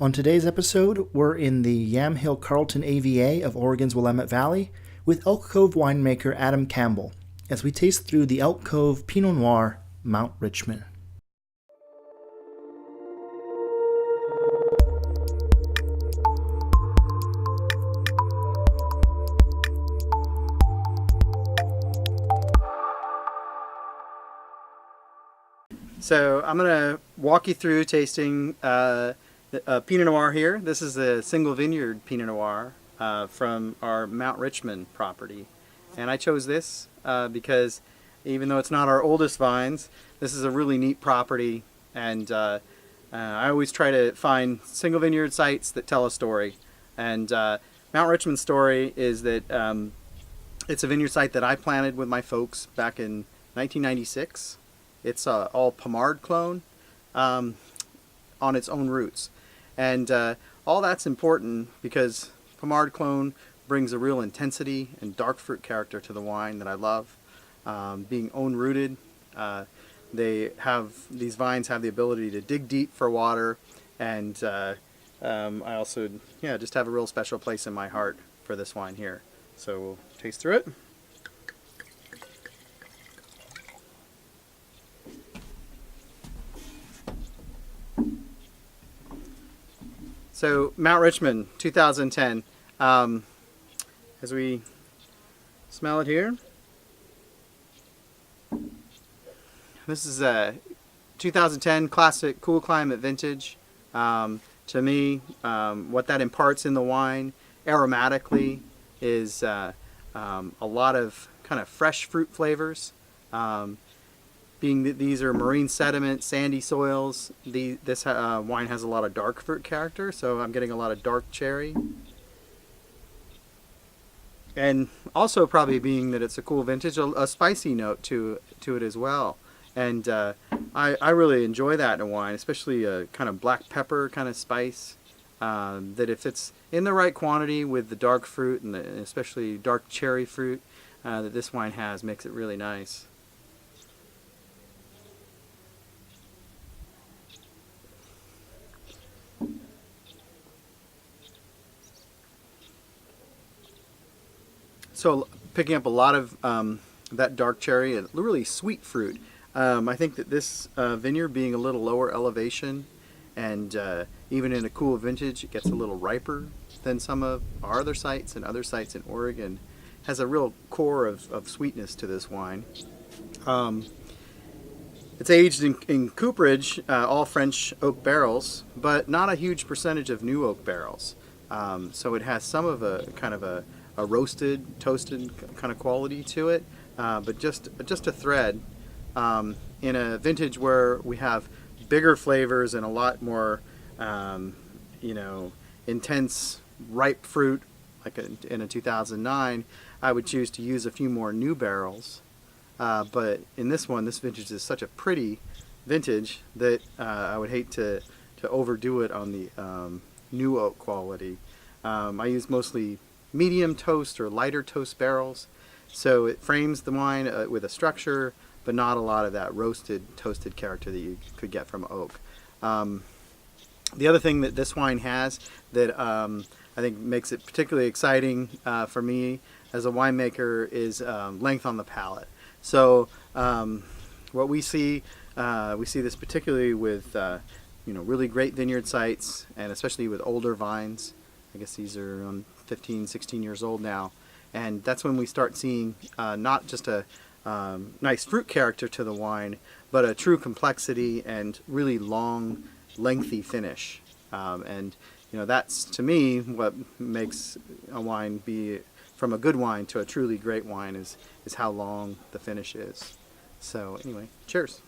On today's episode, we're in the Yamhill-Carlton AVA of Oregon's Willamette Valley with Elk Cove winemaker Adam Campbell as we taste through the Elk Cove Pinot Noir Mount Richmond. So I'm going to walk you through tasting Pinot Noir here. This is a single vineyard Pinot Noir from our Mount Richmond property. And I chose this because even though it's not our oldest vines, this is a really neat property. And I always try to find single vineyard sites that tell a story. And Mount Richmond's story is that it's a vineyard site that I planted with my folks back in 1996. It's all Pommard clone on its own roots. And all that's important because Pommard clone brings a real intensity and dark fruit character to the wine that I love. Being own rooted, these vines have the ability to dig deep for water, and I also just have a real special place in my heart for this wine here. So we'll taste through it. So Mount Richmond, 2010. As we smell it here, this is a 2010 classic cool climate vintage. To me, what that imparts in the wine aromatically is a lot of kind of fresh fruit flavors. Being that these are marine sediment, sandy soils, this wine has a lot of dark fruit character, so I'm getting a lot of dark cherry. And also probably being that it's a cool vintage, a spicy note to it as well. And I really enjoy that in a wine, especially a kind of black pepper kind of spice. That if it's in the right quantity with the dark fruit and especially dark cherry fruit that this wine has, makes it really nice. So picking up a lot of that dark cherry and really sweet fruit. I think that this vineyard being a little lower elevation and even in a cool vintage, it gets a little riper than some of our other sites and other sites in Oregon. Has a real core of sweetness to this wine. It's aged in cooperage, all French oak barrels, but not a huge percentage of new oak barrels. So it has some of a kind of a roasted, toasted kind of quality to it, but just a thread in a vintage where we have bigger flavors and a lot more, intense, ripe fruit. Like in a 2009, I would choose to use a few more new barrels. But in this one, this vintage is such a pretty vintage that I would hate to overdo it on the new oak quality. I use mostly medium toast or lighter toast barrels, so it frames the wine with a structure, but not a lot of that roasted, toasted character that you could get from oak. The other thing that this wine has that I think makes it particularly exciting for me as a winemaker is length on the palate. So what we see this particularly with really great vineyard sites, and especially with older vines. I guess these are 15, 16 years old now, and that's when we start seeing not just a nice fruit character to the wine, but a true complexity and really long, lengthy finish. And that's to me what makes a wine be from a good wine to a truly great wine is how long the finish is. So anyway, cheers.